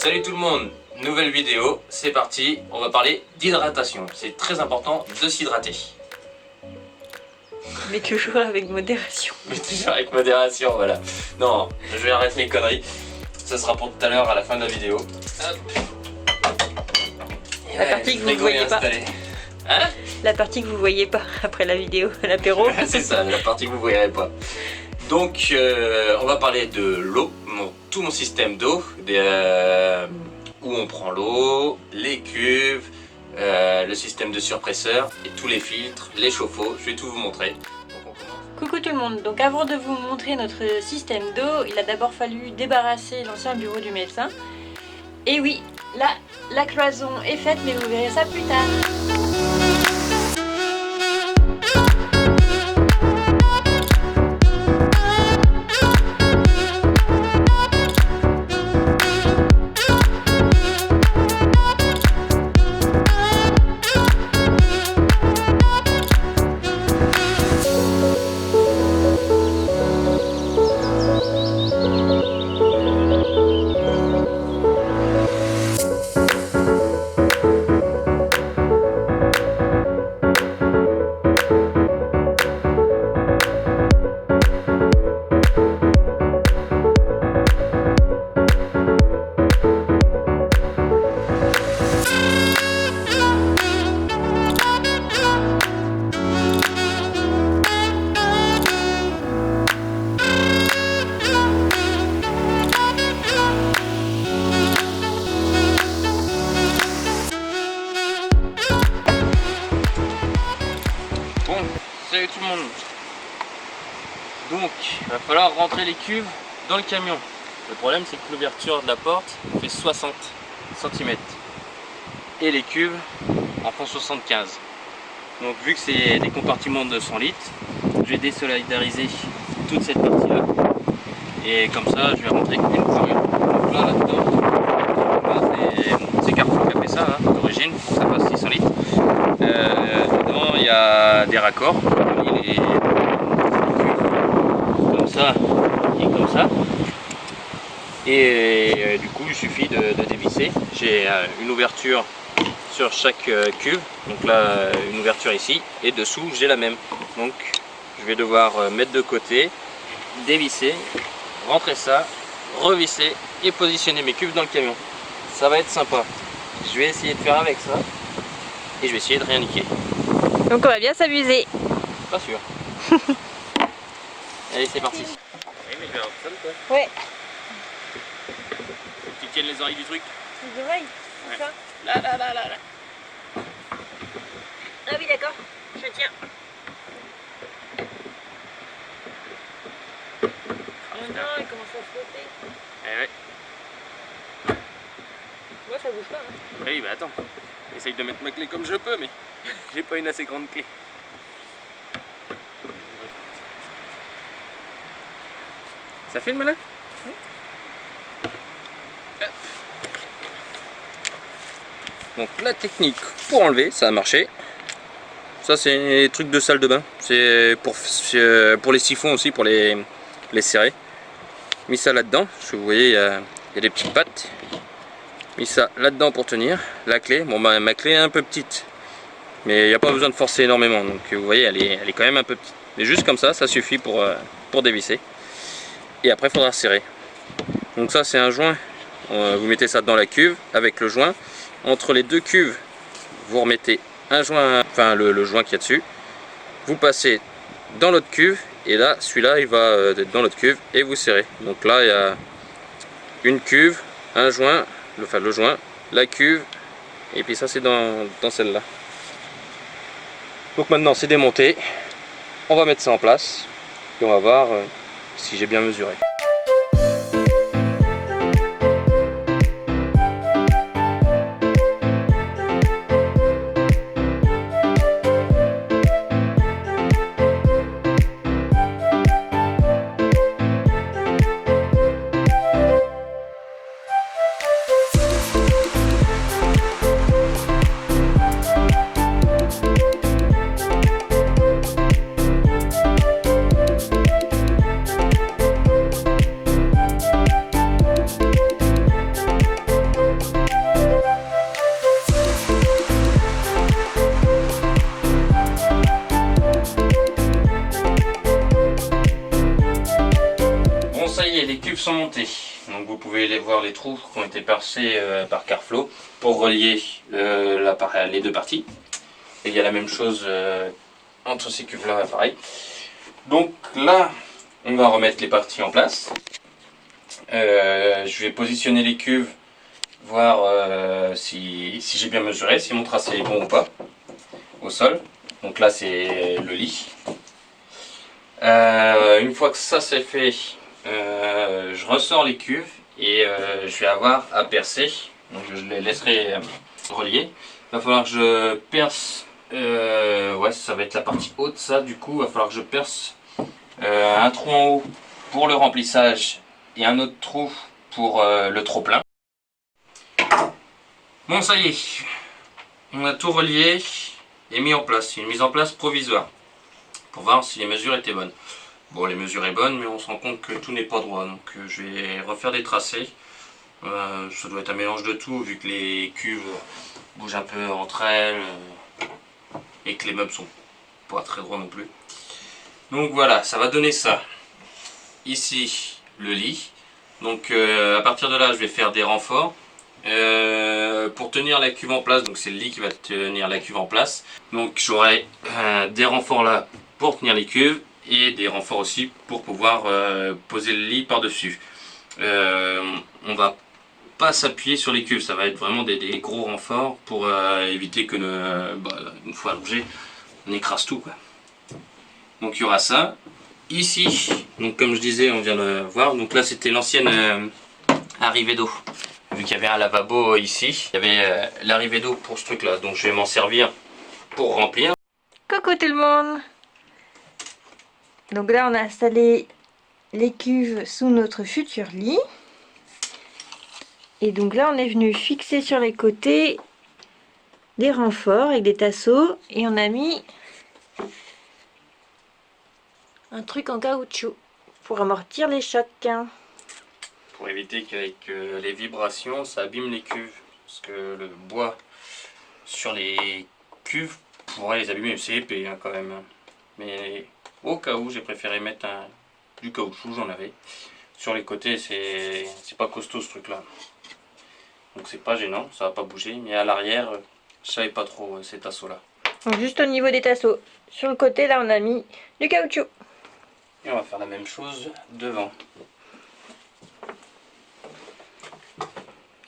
Salut tout le monde, nouvelle vidéo, c'est parti, on va parler d'hydratation. C'est très important de s'hydrater. Mais toujours avec modération. Mais toujours avec modération, voilà. Non, je vais arrêter mes conneries. Ça sera pour tout à l'heure à la fin de la vidéo. Hop. La partie que vous voyez pas. Hein? La partie que vous voyez pas après la vidéo, l'apéro. C'est ça, la partie que vous voyez pas. Donc on va parler de l'eau, tout mon système d'eau, où on prend l'eau, les cuves, le système de surpresseur et tous les filtres, les chauffe-eau, je vais tout vous montrer. Donc, on commence. Coucou tout le monde, donc avant de vous montrer notre système d'eau, il a d'abord fallu débarrasser l'ancien bureau du médecin. Et oui, là, la cloison est faite, mais vous verrez ça plus tard. Salut tout le monde. Donc il va falloir rentrer les cuves dans le camion. Le problème c'est que l'ouverture de la porte fait 60 cm et les cuves en font 75. Donc vu que c'est des compartiments de 100 litres, je vais désolidariser toute cette partie là et comme ça je vais rentrer une par une. Donc là dedans, c'est Carrefour qui a fait ça hein, d'origine pour que ça fasse 600 litres. Dedans il y a des raccords comme ça et comme ça, et du coup il suffit de dévisser. J'ai une ouverture sur chaque cuve, donc là une ouverture ici, et dessous j'ai la même, donc je vais devoir mettre de côté, dévisser, rentrer ça, revisser et positionner mes cuves dans le camion. Ça va être sympa, je vais essayer de faire avec ça et je vais essayer de rien niquer. Donc on va bien s'amuser. Pas sûr. Allez, c'est parti. Oui, mais je vais avoir ça, quoi. Ouais. Faut que tu tiennes les oreilles du truc. Les oreilles, c'est ça? Là. Ah oui, d'accord, je tiens. Oh non, il commence à flotter. Eh ouais. Moi, ça bouge pas. Hein. Oui, bah attends. J'essaye de mettre ma clé comme je peux, mais j'ai pas une assez grande clé. Ça filme là? Oui. Donc la technique pour enlever, ça a marché. Ça c'est les trucs de salle de bain. C'est pour les siphons aussi, pour les serrer. Mis ça là-dedans, parce que vous voyez il y a des petites pattes. Mis ça là-dedans pour tenir. La clé, bon bah ma clé est un peu petite. Mais il n'y a pas besoin de forcer énormément. Donc vous voyez elle est quand même un peu petite. Mais juste comme ça suffit pour dévisser. Et après il faudra serrer. Donc ça c'est un joint, vous mettez ça dans la cuve avec le joint. Entre les deux cuves vous remettez un joint, enfin le joint qu'il y a dessus. Vous passez dans l'autre cuve et là celui-là il va dans l'autre cuve et vous serrez. Donc là il y a une cuve, un joint, le joint, la cuve et puis ça c'est dans celle-là. Donc maintenant c'est démonté, on va mettre ça en place et on va voir si j'ai bien mesuré. est, les cuves sont montées. Donc vous pouvez aller voir les trous qui ont été percés par Carflow pour relier les deux parties. Et il y a la même chose entre ces cuves là, pareil. Donc là, on va remettre les parties en place. Je vais positionner les cuves, voir si j'ai bien mesuré, si mon tracé est bon ou pas au sol. Donc là c'est le lit. Une fois que ça c'est fait, je ressors les cuves et je vais avoir à percer. Donc je les laisserai relier. Il va falloir que je perce, ouais, ça va être la partie haute, ça du coup. Il va falloir que je perce un trou en haut pour le remplissage et un autre trou pour le trop plein. Bon, ça y est, on a tout relié et mis en place. C'est une mise en place provisoire pour voir si les mesures étaient bonnes. Bon, les mesures sont bonnes, mais on se rend compte que tout n'est pas droit, donc je vais refaire des tracés. Ça doit être un mélange de tout, vu que les cuves bougent un peu entre elles et que les meubles sont pas très droits non plus. Donc voilà, ça va donner ça. Ici, le lit. Donc à partir de là, je vais faire des renforts pour tenir la cuve en place. Donc c'est le lit qui va tenir la cuve en place. Donc j'aurai des renforts là pour tenir les cuves et des renforts aussi pour pouvoir poser le lit par dessus. On va pas s'appuyer sur les cuves, ça va être vraiment des gros renforts pour éviter que une fois allongé, on écrase tout quoi. Donc il y aura ça. Ici, donc comme je disais, on vient de voir, donc là c'était l'ancienne arrivée d'eau. Vu qu'il y avait un lavabo ici, il y avait l'arrivée d'eau pour ce truc là, donc je vais m'en servir pour remplir. Coucou tout le monde! Donc là on a installé les cuves sous notre futur lit. Et donc là on est venu fixer sur les côtés des renforts avec des tasseaux. Et on a mis un truc en caoutchouc pour amortir les chocs. Pour éviter qu'avec les vibrations ça abîme les cuves. Parce que le bois sur les cuves pourrait les abîmer, c'est épais hein, quand même. Mais au cas où j'ai préféré mettre du caoutchouc, j'en avais. Sur les côtés c'est pas costaud ce truc là. Donc c'est pas gênant, ça va pas bouger. Mais à l'arrière, je savais pas trop ces tasseaux là. Donc juste au niveau des tasseaux. Sur le côté là on a mis du caoutchouc. Et on va faire la même chose devant.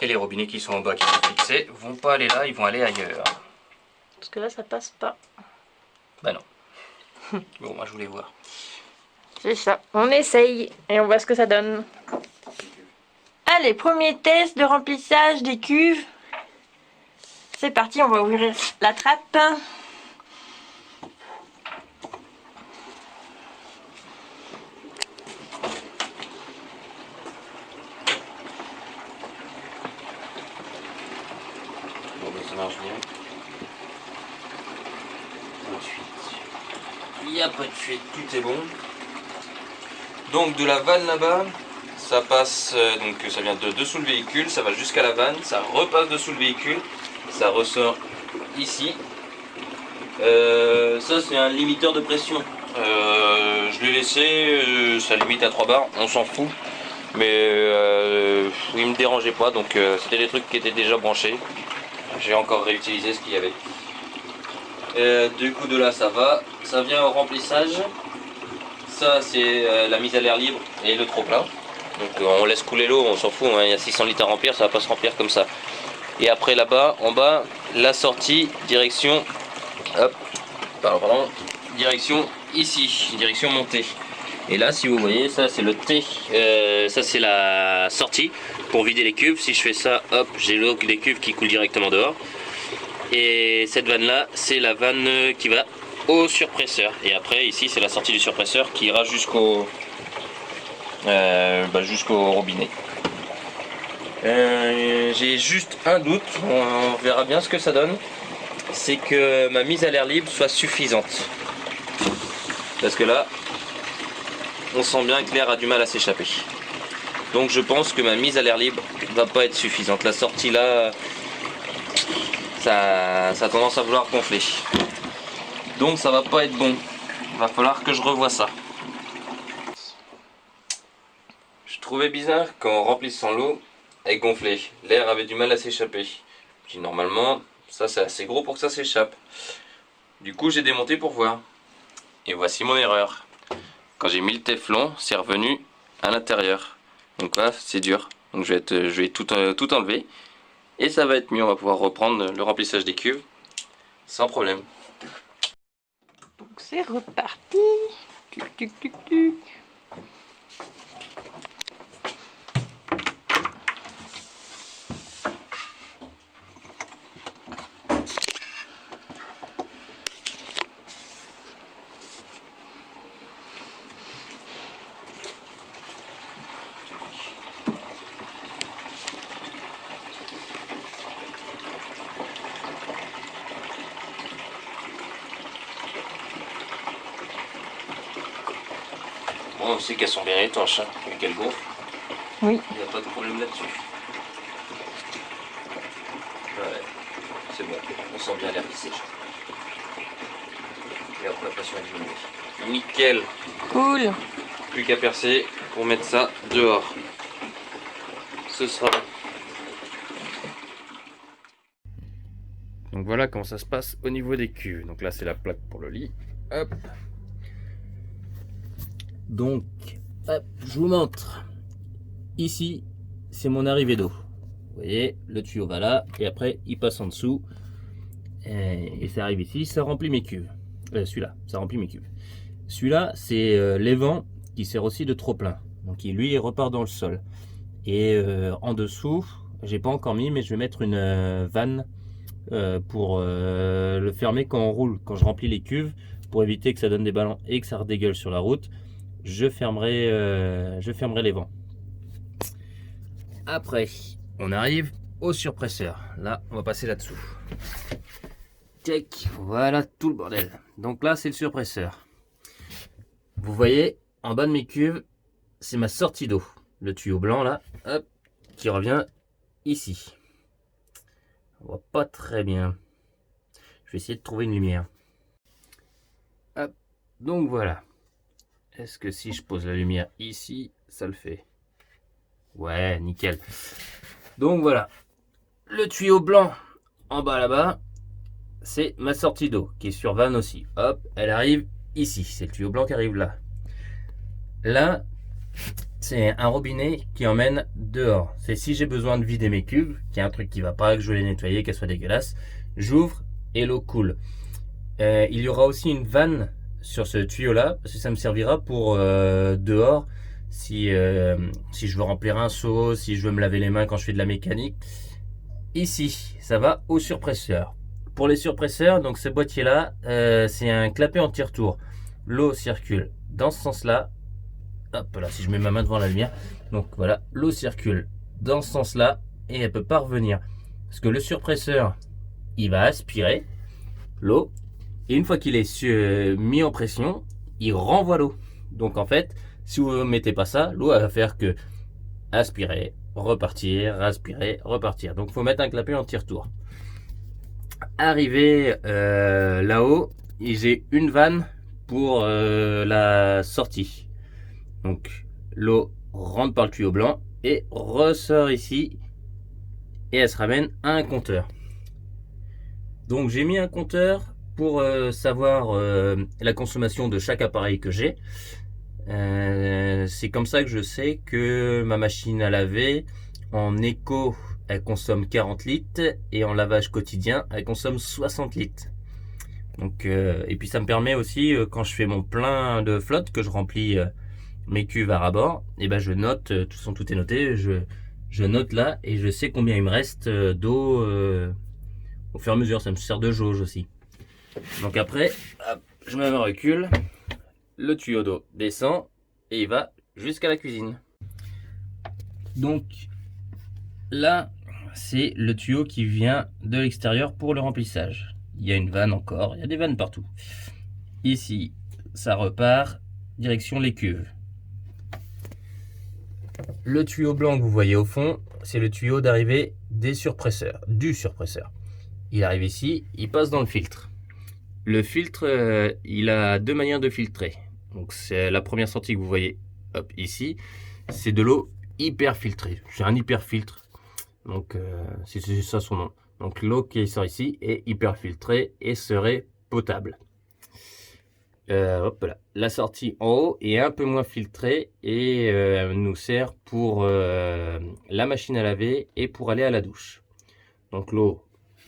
Et les robinets qui sont en bas qui sont fixés vont pas aller là, ils vont aller ailleurs. Parce que là ça passe pas. Bah non. Bon, moi je voulais voir. C'est ça, on essaye et on voit ce que ça donne. Allez, premier test de remplissage des cuves. C'est parti, on va ouvrir la trappe. Bon, ben ça marche bien. Ensuite, il n'y a pas de fuite, tout est bon. Donc de la vanne là-bas, ça passe, donc ça vient de dessous le véhicule, ça va jusqu'à la vanne, ça repasse dessous le véhicule, ça ressort ici. Ça c'est un limiteur de pression. Je l'ai laissé, ça limite à 3 bars, on s'en fout. Mais il me dérangeait pas, donc c'était des trucs qui étaient déjà branchés. J'ai encore réutilisé ce qu'il y avait. Du coup de là ça va, ça vient au remplissage. Ça c'est la mise à l'air libre et le trop plein. Donc on laisse couler l'eau, on s'en fout, hein, il y a 600 litres à remplir, ça va pas se remplir comme ça. Et après là-bas, en bas, la sortie, direction, hop, pardon, direction ici, direction montée. Et là si vous voyez, ça c'est le T, ça c'est la sortie pour vider les cuves. Si je fais ça, hop, j'ai l'eau des cuves qui coule directement dehors. Et cette vanne là, c'est la vanne qui va au surpresseur. Et après ici c'est la sortie du surpresseur qui ira jusqu'au robinet. J'ai juste un doute, on verra bien ce que ça donne, c'est que ma mise à l'air libre soit suffisante. Parce que là, on sent bien que l'air a du mal à s'échapper. Donc je pense que ma mise à l'air libre va pas être suffisante. La sortie là, ça a tendance à vouloir gonfler. Donc ça va pas être bon. Il va falloir que je revoie ça. Je trouvais bizarre qu'en remplissant l'eau, elle gonflait. L'air avait du mal à s'échapper. Puis normalement, ça c'est assez gros pour que ça s'échappe. Du coup, j'ai démonté pour voir. Et voici mon erreur. Quand j'ai mis le téflon, c'est revenu à l'intérieur. Donc là, c'est dur. Donc je vais tout enlever. Et ça va être mieux. On va pouvoir reprendre le remplissage des cuves sans problème. Donc c'est reparti. Tuc, tuc, tuc, tuc. Bon, on sait qu'elles sont bien étanches, hein, vu qu'elles gonflent. Oui. Il n'y a pas de problème là-dessus. Ouais, c'est bon, on sent bien l'air qui sèche. Et après, la pression est diminuée. Nickel. Cool. Plus qu'à percer pour mettre ça dehors. Ce sera bon. Donc voilà comment ça se passe au niveau des cuves. Donc là, c'est la plaque pour le lit. Hop. Donc, hop, je vous montre. Ici, c'est mon arrivée d'eau. Vous voyez, le tuyau va là et après il passe en dessous et ça arrive ici, ça remplit mes cuves. Celui-là, ça remplit mes cuves. Celui-là, c'est l'évent qui sert aussi de trop-plein. Donc lui, il repart dans le sol. Et en dessous, j'ai pas encore mis, mais je vais mettre une vanne pour le fermer quand on roule, quand je remplis les cuves, pour éviter que ça donne des ballons et que ça redégueule sur la route. Je fermerai les vents. Après, on arrive au surpresseur. Là, on va passer là-dessous. Check, voilà tout le bordel. Donc là, c'est le surpresseur. Vous voyez, en bas de mes cuves, c'est ma sortie d'eau. Le tuyau blanc là, hop, qui revient ici. On voit pas très bien. Je vais essayer de trouver une lumière. Hop, donc voilà. Est-ce que si je pose la lumière ici, ça le fait? Ouais, nickel. Donc voilà. Le tuyau blanc en bas là-bas, c'est ma sortie d'eau qui est sur vanne aussi. Hop, elle arrive ici. C'est le tuyau blanc qui arrive là. Là, c'est un robinet qui emmène dehors. C'est si j'ai besoin de vider mes cuves, qu'il y a un truc qui va pas, que je veux les nettoyer, qu'elles soient dégueulasses, j'ouvre et l'eau coule. Il y aura aussi une vanne sur ce tuyau là, parce que ça me servira pour dehors, si je veux remplir un seau, si je veux me laver les mains quand je fais de la mécanique. Ici, ça va au surpresseur. Pour les surpresseurs, donc ce boîtier là, c'est un clapet anti-retour. L'eau circule dans ce sens là. Hop là, si je mets ma main devant la lumière, donc voilà, l'eau circule dans ce sens là et elle peut pas revenir parce que le surpresseur il va aspirer l'eau et une fois qu'il est mis en pression, il renvoie l'eau. Donc en fait, si vous ne mettez pas ça, l'eau va faire que aspirer, repartir, aspirer, repartir. Donc faut mettre un clapet anti-retour. Arrivé là-haut, j'ai une vanne pour la sortie. Donc l'eau rentre par le tuyau blanc et ressort ici et elle se ramène à un compteur. Donc j'ai mis un compteur pour savoir la consommation de chaque appareil que j'ai. C'est comme ça que je sais que ma machine à laver en éco elle consomme 40 litres et en lavage quotidien elle consomme 60 litres. Donc, et puis ça me permet aussi quand je fais mon plein de flotte que je remplis mes cuves à ras-bord, et ben je note, tout est noté, je note là et je sais combien il me reste d'eau au fur et à mesure. Ça me sert de jauge aussi. Donc après, hop, je me mets en recul, le tuyau d'eau descend et il va jusqu'à la cuisine. Donc là, c'est le tuyau qui vient de l'extérieur pour le remplissage. Il y a une vanne encore, il y a des vannes partout. Ici, ça repart direction les cuves. Le tuyau blanc que vous voyez au fond, c'est le tuyau d'arrivée du surpresseur. Il arrive ici, il passe dans le filtre. Le filtre, il a deux manières de filtrer. Donc c'est la première sortie que vous voyez, hop, ici. c'est de l'eau hyper filtrée. C'est un hyper filtre, donc c'est ça son nom. Donc l'eau qui sort ici est hyper filtrée et serait potable. Hop là. La sortie en haut est un peu moins filtrée et nous sert pour la machine à laver et pour aller à la douche. Donc l'eau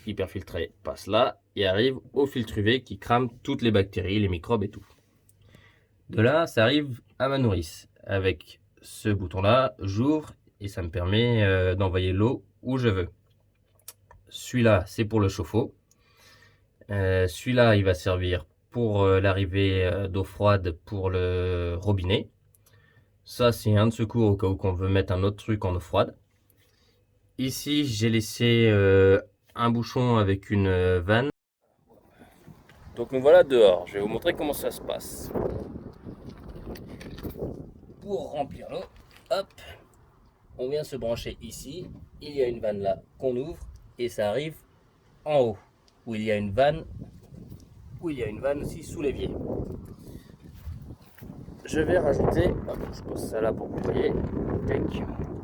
hyper filtrée passe là et arrive au filtre UV qui crame toutes les bactéries, les microbes et tout. De là, ça arrive à ma nourrice. Avec ce bouton-là, j'ouvre et ça me permet d'envoyer l'eau où je veux. Celui-là, c'est pour le chauffe-eau. Celui-là, il va servir pour l'arrivée d'eau froide pour le robinet. Ça, c'est un de secours au cas où qu'on veut mettre un autre truc en eau froide. Ici, j'ai laissé un bouchon avec une vanne. Donc nous voilà dehors. Je vais vous montrer comment ça se passe. Pour remplir l'eau, hop, on vient se brancher ici. Il y a une vanne là qu'on ouvre et ça arrive en haut où il y a une vanne aussi sous l'évier. Je vais rajouter, hop, je pose ça là pour que vous voyez.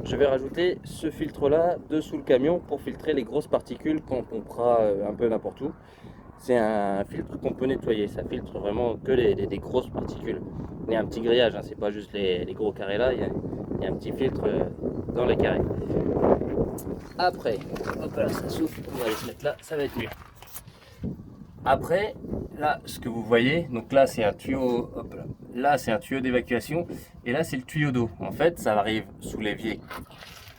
Je vais rajouter ce filtre là dessous le camion pour filtrer les grosses particules qu'on pompera un peu n'importe où. C'est un filtre qu'on peut nettoyer, ça filtre vraiment que les grosses particules. Il y a un petit grillage, hein, c'est pas juste les gros carrés là, il y a un petit filtre dans les carrés. Après, hop là, ça souffle, on va aller se mettre là, ça va être mieux. Après, là, ce que vous voyez, donc là c'est un tuyau, hop là c'est un tuyau d'évacuation et là c'est le tuyau d'eau. En fait, ça arrive sous l'évier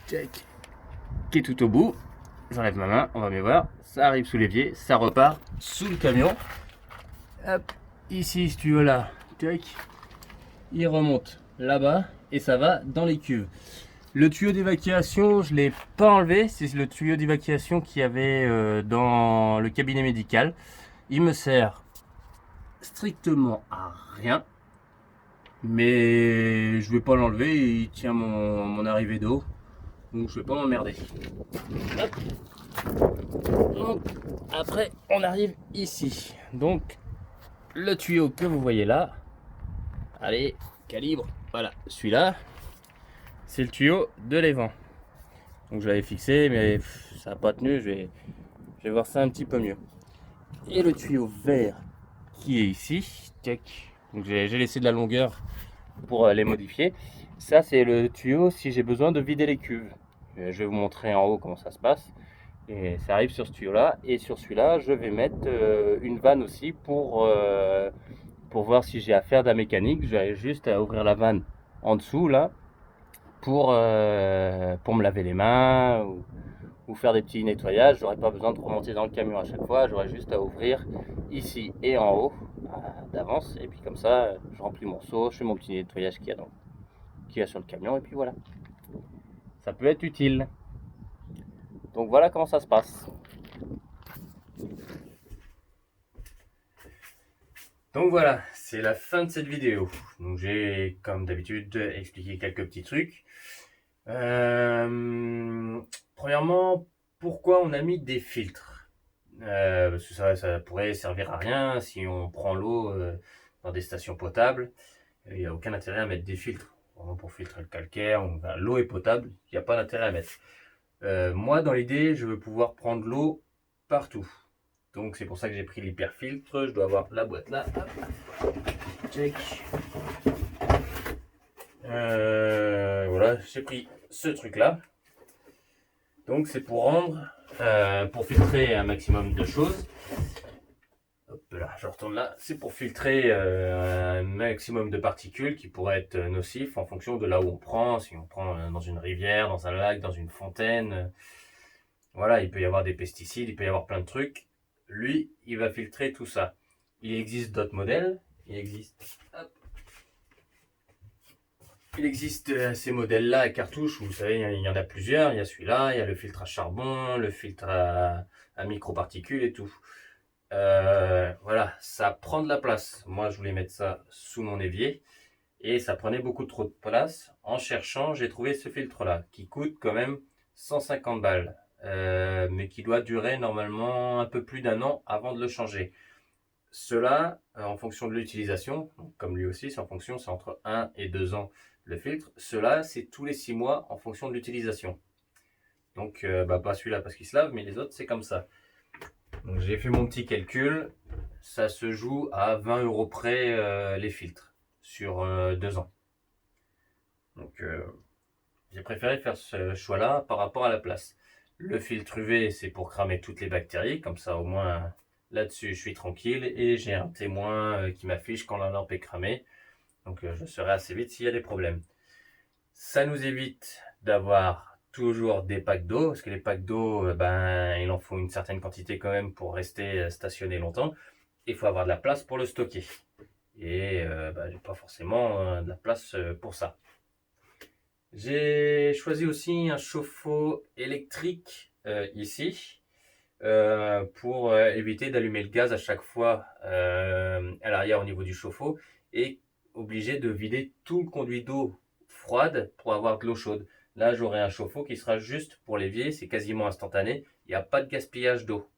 qui est tout au bout. J'enlève ma main, on va mieux voir. Ça arrive sous l'évier, ça repart sous le camion. Hop, ici ce tuyau là, il remonte là-bas et ça va dans les cuves. Le tuyau d'évacuation, je ne l'ai pas enlevé. C'est le tuyau d'évacuation qu'il y avait dans le cabinet médical. Il me sert strictement à rien. Mais je ne vais pas l'enlever. Il tient mon arrivée d'eau. Donc je ne vais pas m'emmerder. Donc, après, on arrive ici. Donc, le tuyau que vous voyez là. Allez, calibre. Voilà, celui-là. C'est le tuyau de l'évent. Donc je l'avais fixé, mais ça n'a pas tenu. Je vais voir ça un petit peu mieux. Et le tuyau vert qui est ici, donc j'ai laissé de la longueur pour les modifier. Ça c'est le tuyau si j'ai besoin de vider les cuves. Je vais vous montrer en haut comment ça se passe. Et ça arrive sur ce tuyau là. Et sur celui-là, je vais mettre une vanne aussi pour voir si j'ai à faire de la mécanique. J'ai juste à ouvrir la vanne en dessous là. Pour me laver les mains ou faire des petits nettoyages. J'aurais pas besoin de remonter dans le camion à chaque fois, j'aurais juste à ouvrir ici et en haut d'avance et puis comme ça je remplis mon seau, je fais mon petit nettoyage qu'il y a sur le camion et puis voilà. Ça peut être utile. Donc voilà comment ça se passe. Donc voilà, c'est la fin de cette vidéo. Donc j'ai, comme d'habitude, expliqué quelques petits trucs. Premièrement, pourquoi on a mis des filtres? Parce que ça pourrait servir à rien si on prend l'eau dans des stations potables. Il n'y a aucun intérêt à mettre des filtres. Vraiment pour filtrer le calcaire, l'eau est potable, il n'y a pas d'intérêt à mettre. Moi, dans l'idée, je veux pouvoir prendre l'eau partout. Donc c'est pour ça que j'ai pris l'hyperfiltre. Je dois avoir la boîte là. Check. Voilà, j'ai pris ce truc là. Donc c'est pour pour filtrer un maximum de choses. Hop là, je retourne là. C'est pour filtrer un maximum de particules qui pourraient être nocifs en fonction de là où on prend. Si on prend dans une rivière, dans un lac, dans une fontaine. Voilà, il peut y avoir des pesticides, il peut y avoir plein de trucs. Lui, il va filtrer tout ça. Il existe d'autres modèles. Il existe ces modèles-là à cartouches, vous savez, il y en a plusieurs. Il y a celui-là, il y a le filtre à charbon, le filtre à microparticules et tout. Voilà, ça prend de la place. Moi, je voulais mettre ça sous mon évier et ça prenait beaucoup trop de place. En cherchant, j'ai trouvé ce filtre-là qui coûte quand même 150 balles. Mais qui doit durer normalement un peu plus d'1 an avant de le changer. Cela, en fonction de l'utilisation, comme lui aussi, c'est entre 1 et 2 ans le filtre. Ceux-là, c'est tous les 6 mois en fonction de l'utilisation. Donc, pas celui-là parce qu'il se lave, mais les autres, c'est comme ça. Donc, j'ai fait mon petit calcul. Ça se joue à 20 € près les filtres sur 2 ans. Donc, j'ai préféré faire ce choix-là par rapport à la place. Le filtre UV, c'est pour cramer toutes les bactéries. Comme ça, au moins, là-dessus, je suis tranquille. Et j'ai un témoin qui m'affiche quand la lampe est cramée. Donc, je saurai assez vite s'il y a des problèmes. Ça nous évite d'avoir toujours des packs d'eau. Parce que les packs d'eau, il en faut une certaine quantité quand même pour rester stationné longtemps. Il faut avoir de la place pour le stocker. Et j'ai pas forcément de la place pour ça. J'ai choisi aussi un chauffe-eau électrique ici pour éviter d'allumer le gaz à chaque fois à l'arrière au niveau du chauffe-eau et obligé de vider tout le conduit d'eau froide pour avoir de l'eau chaude. Là, j'aurai un chauffe-eau qui sera juste pour l'évier, c'est quasiment instantané, il n'y a pas de gaspillage d'eau.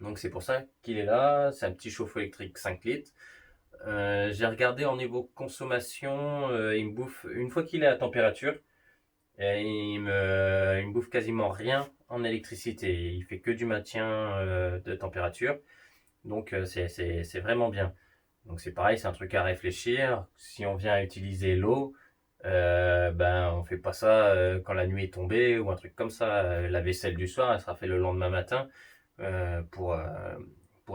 Donc c'est pour ça qu'il est là, c'est un petit chauffe-eau électrique 5 litres. J'ai regardé en niveau consommation, il me bouffe, une fois qu'il est à température, il me bouffe quasiment rien en électricité. Il fait que du maintien de température. Donc c'est vraiment bien. Donc c'est pareil, c'est un truc à réfléchir. Si on vient utiliser l'eau, on fait pas ça quand la nuit est tombée ou un truc comme ça. La vaisselle du soir, elle sera faite le lendemain matin pour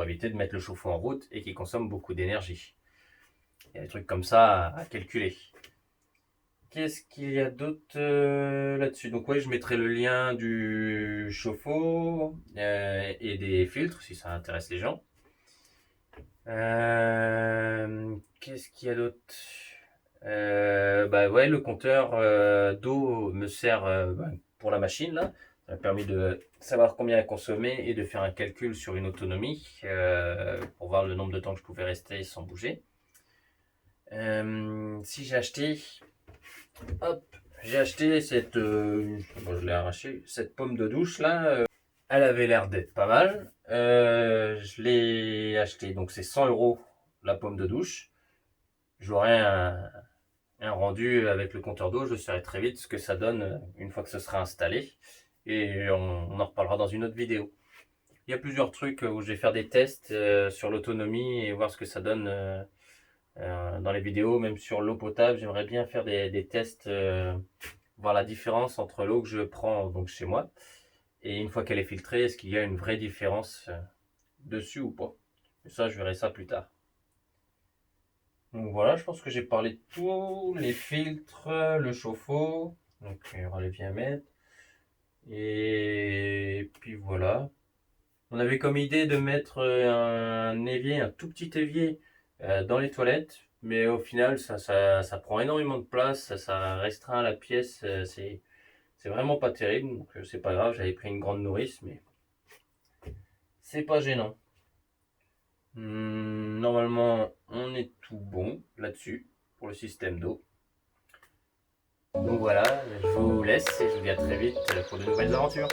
éviter de mettre le chauffe-eau en route et qui consomme beaucoup d'énergie. Il y a des trucs comme ça à calculer. Qu'est-ce qu'il y a d'autre là-dessus? Donc oui, je mettrai le lien du chauffe-eau et des filtres si ça intéresse les gens. Qu'est-ce qu'il y a d'autre? Le compteur d'eau me sert pour la machine là. Ça m'a permis de savoir combien elle consommait et de faire un calcul sur une autonomie pour voir le nombre de temps que je pouvais rester sans bouger. Si j'ai acheté, cette, je l'ai arraché, cette pomme de douche là, elle avait l'air d'être pas mal. Je l'ai acheté, donc c'est 100 € la pomme de douche. J'aurai un rendu avec le compteur d'eau, je saurai très vite ce que ça donne une fois que ce sera installé. Et on en reparlera dans une autre vidéo. Il y a plusieurs trucs où je vais faire des tests sur l'autonomie et voir ce que ça donne dans les vidéos, même sur l'eau potable. J'aimerais bien faire des tests, voir la différence entre l'eau que je prends donc chez moi et une fois qu'elle est filtrée, est-ce qu'il y a une vraie différence dessus ou pas. Et ça, je verrai ça plus tard. Donc voilà, je pense que j'ai parlé de tous les filtres, le chauffe-eau, donc il y aura les bien mettre. Et puis voilà. On avait comme idée de mettre un évier, un tout petit évier dans les toilettes, mais au final ça prend énormément de place, ça restreint la pièce, c'est vraiment pas terrible, donc c'est pas grave, j'avais pris une grande nourrice, mais c'est pas gênant. Normalement on est tout bon là-dessus pour le système d'eau. Donc voilà, je vous laisse et je vous dis à très vite pour de nouvelles aventures.